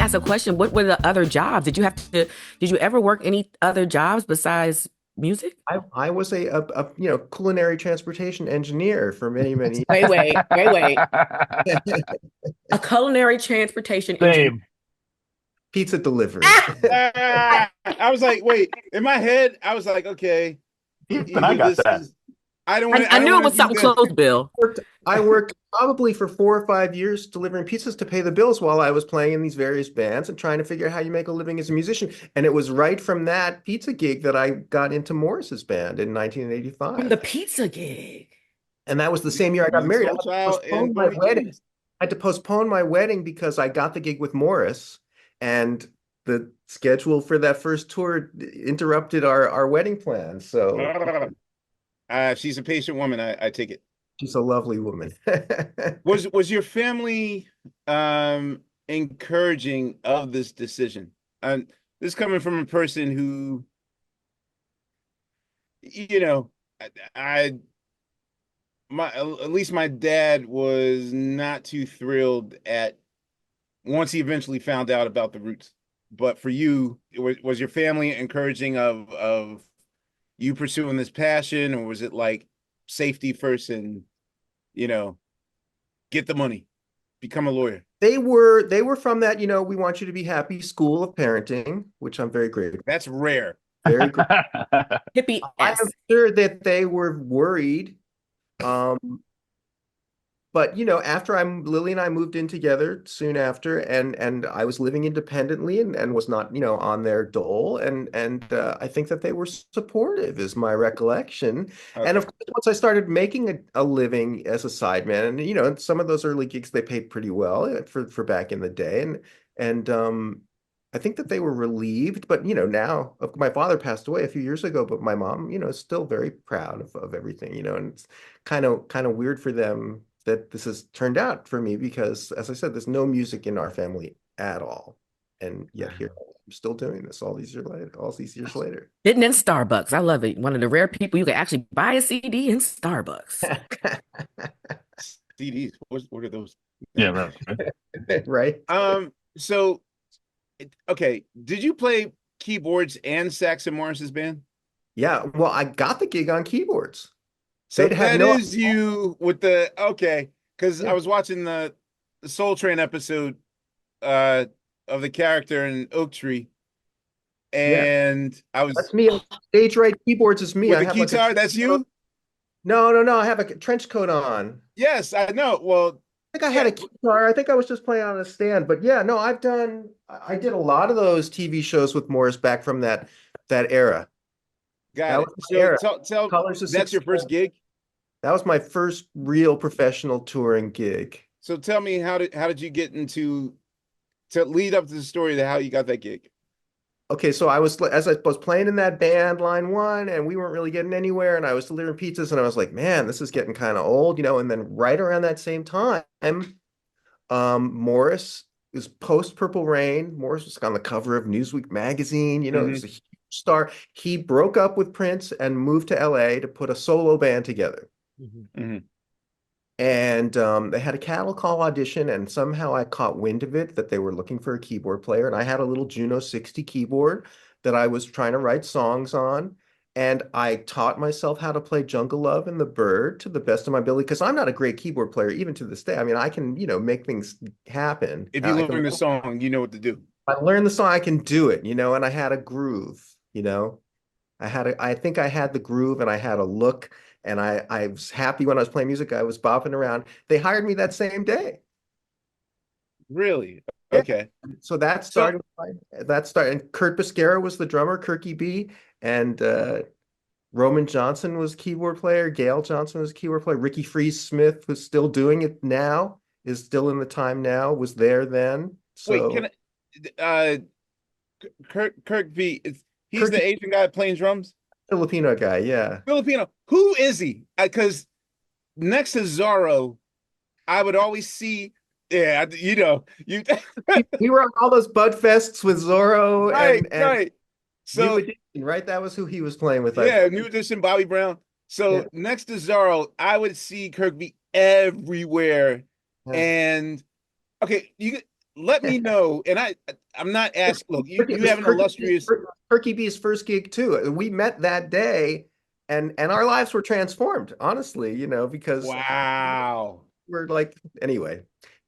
ask a question. What were the other jobs? Did you ever work any other jobs besides music? I was a culinary transportation engineer for many Wait. A culinary transportation engineer. Same. pizza delivery. Ah! I was like, wait, in my head, I was like, okay, I either got this that. is I I don't knew it want to was be something the close, Bill. I worked probably for 4 or 5 years delivering pizzas to pay the bills while I was playing in these various bands and trying to figure out how you make a living as a musician. And it was right from that pizza gig that I got into Morris's band in From the 1985. pizza gig. And that was the same year I got music married. I soul had to child and postpone my Boney wedding. James. I had to postpone my wedding because I got the gig with Morris, and the schedule for that first tour interrupted our wedding plans. So She's a patient woman. I take it. she's a lovely woman. Was your family encouraging of this decision? And this coming from a person who, you know, I my at least my dad was not too thrilled at once he eventually found out about the roots. But for you, was your family encouraging of you pursuing this passion, or was it like safety first and you know get the money, become a lawyer? They were from that, we want you to be happy school of parenting, which I'm very grateful. That's rare. Very grateful. I am Hippie-esque. sure that they were worried. Um, but after Lily and I moved in together soon after, and I was living independently and was not, on their dole, and I think that they were supportive, is my recollection. And of Okay. course, once I started making a living as a sideman, and some of those early gigs they paid pretty well for back in the day, and I think that they were relieved. But now my father passed away a few years ago, but my mom, is still very proud of everything, and it's kind of weird for them that this has turned out for me because, as I said, there's no music in our family at all, and yet here I'm still doing this all these years later. Sitting in Starbucks. I love it. One of the rare people you can actually buy a CD in Starbucks. CDs. What are those? Yeah, right. Right? So okay, did you play keyboards and sax in Morris's band? Yeah. Well, I got the gig on keyboards. So They'd have that no. is you with the okay, because I Yeah. was watching the Soul Train episode uh of the character in Oak Tree, Yeah. and I was That's me. Stage right keyboards is me. with I the have like a guitar. That's you? no. I have a trench coat on. Yes, I know. Well, I think I had yeah, a guitar. I think I was just playing on a stand. But yeah, no, I did a lot of those TV shows with Morris back from that era. got That it. was my So era. tell Colors of that's your first 67. gig. That was my first real professional touring gig. So tell me how did you get into to lead up to the story to how you got that gig? Okay, so as I was playing in that band, line one, and we weren't really getting anywhere, and I was delivering pizzas, and I was like, man, this is getting kind of old, and then right around that same time, Morris is post Purple Rain. Morris was on the cover of Newsweek magazine, he was a Hmm. huge star. He broke up with Prince and moved to LA to put a solo band together. Hmm. And they had a cattle call audition, and somehow I caught wind of it that they were looking for a keyboard player. And I had a little Juno 60 keyboard that I was trying to write songs on. And I taught myself how to play Jungle Love and The Bird to the best of my ability because I'm not a great keyboard player, even to this day. I mean, I can, make things happen. If you learn the song, you know what to do. I learned the song, I can do it, and I had a groove. I think I had the groove and I had a look, and I was happy when I was playing music. I was bopping around. They hired me that same day. Really? Yeah. Okay. So So and Kurt Busquera was the drummer, Kirky B, and Roman Johnson was keyboard player, Gail Johnson was keyboard player, Ricky Freeze Smith was still doing it now, is still in the time now, was there then. wait, So can I Kirk V he's Kirky, the Asian guy playing drums? Filipino guy, yeah. Filipino. Who is he? Because next to Zorro, I would always see, yeah, you We were on all those Bud Fests with Zorro right, and right. New So Edition, right? That was who he was playing with, I yeah, believe. New Edition, Bobby Brown. Yeah. So next to Zorro, I would see Kirkby everywhere. Yeah. And okay, let me know. And I'm not asking. Look, It you was have an illustrious. Perky B's first gig too. We met that day, and our lives were transformed, honestly, because Wow, we're like, anyway,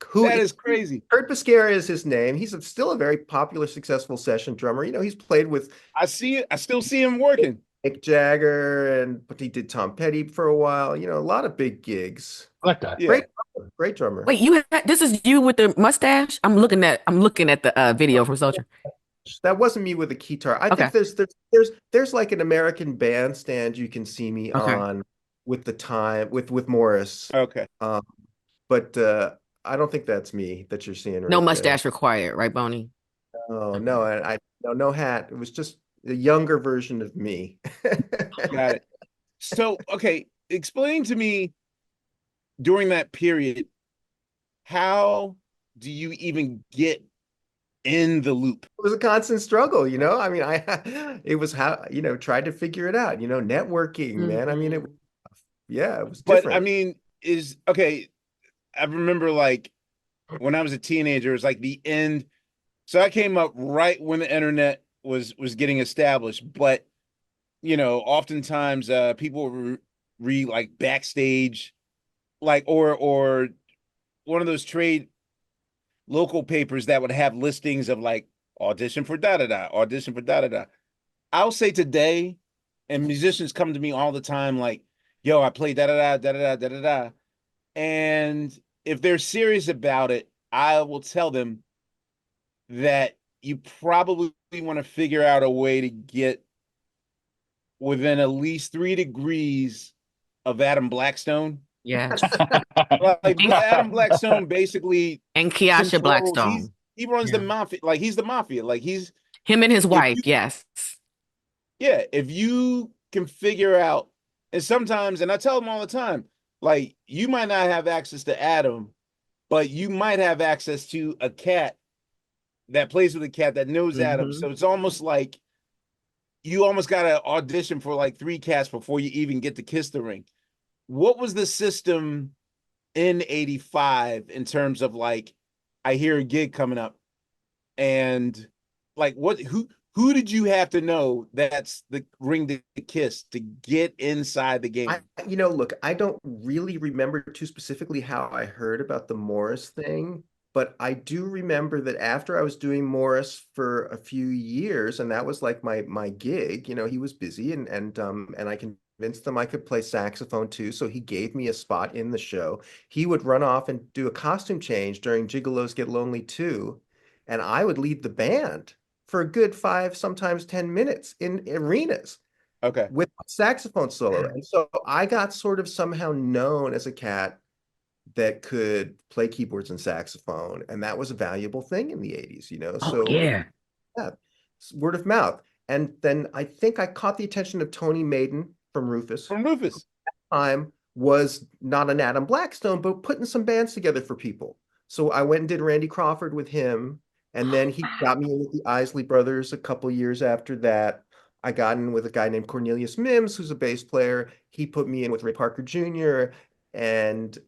who that is crazy. Kurt Busquera is his name. He's still a very popular, successful session drummer. He's played with I see it. I still see him working. Mick Jagger, but he did Tom Petty for a while. A lot of big gigs. I like that. Yeah. Great drummer. Wait, this is you with the mustache? I'm looking at the video from Soldier. That wasn't me with a guitar. I Okay. think there's like an American bandstand you can see me Okay. on with the time with Morris. Okay. Um, but I don't think that's me that you're seeing No right there. mustache required, right, Boney? Oh no, no hat. It was just a younger version of me. Got it. So, okay, explain to me during that period, how do you even get in the loop? It was a constant struggle, I mean, it was how, tried to figure it out, networking, man. I mean, it was But different. I mean, I remember like when I was a teenager, it was like the end. So I came up right when the internet was getting established, but oftentimes people read like backstage, like or one of those trade local papers that would have listings of like audition for da da da, audition for da da da. I'll say today, and musicians come to me all the time, like, "Yo, I play da da da da da da da da," and if they're serious about it, I will tell them that you probably want to figure out a way to get within at least 3 degrees of Adam Blackstone. Yes. Like Adam Blackstone basically And Kiasha controls. Blackstone. He runs the Yeah. mafia. Like he's the mafia. Like he's Him and his if wife, you, yes. yeah. If you can figure out, and sometimes, and I tell them all the time, like you might not have access to Adam, but you might have access to a cat that plays with a cat that knows Adam. So it's almost like you almost got to audition for like 3 cats before you even get to kiss the ring. What was the system in 85 in terms of like, I hear a gig coming up and like who did you have to know that's the ring to kiss to get inside the game? Look, I don't really remember too specifically how I heard about the Morris thing, but I do remember that after I was doing Morris for a few years, and that was like my gig, he was busy and I convinced him I could play saxophone too, so he gave me a spot in the show. He would run off and do a costume change during Gigolos Get Lonely too, and I would lead the band for a good 5, sometimes 10 minutes in arenas Okay. with saxophone solo. And so I got sort of somehow known as a cat that could play keyboards and saxophone. And that was a valuable thing in the 80s, Oh, So yeah. yeah, word of mouth. And then I think I caught the attention of Tony Maiden from Rufus. From Rufus. Time was not an Adam Blackstone, but putting some bands together for people. So I went and did Randy Crawford with him. And then he got me in with the Isley Brothers a couple years after that. I got in with a guy named Cornelius Mims, who's a bass player. He put me in with Ray Parker Jr. and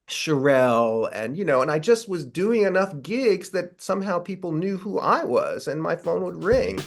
Sherelle, and I just was doing enough gigs that somehow people knew who I was, and my phone would ring.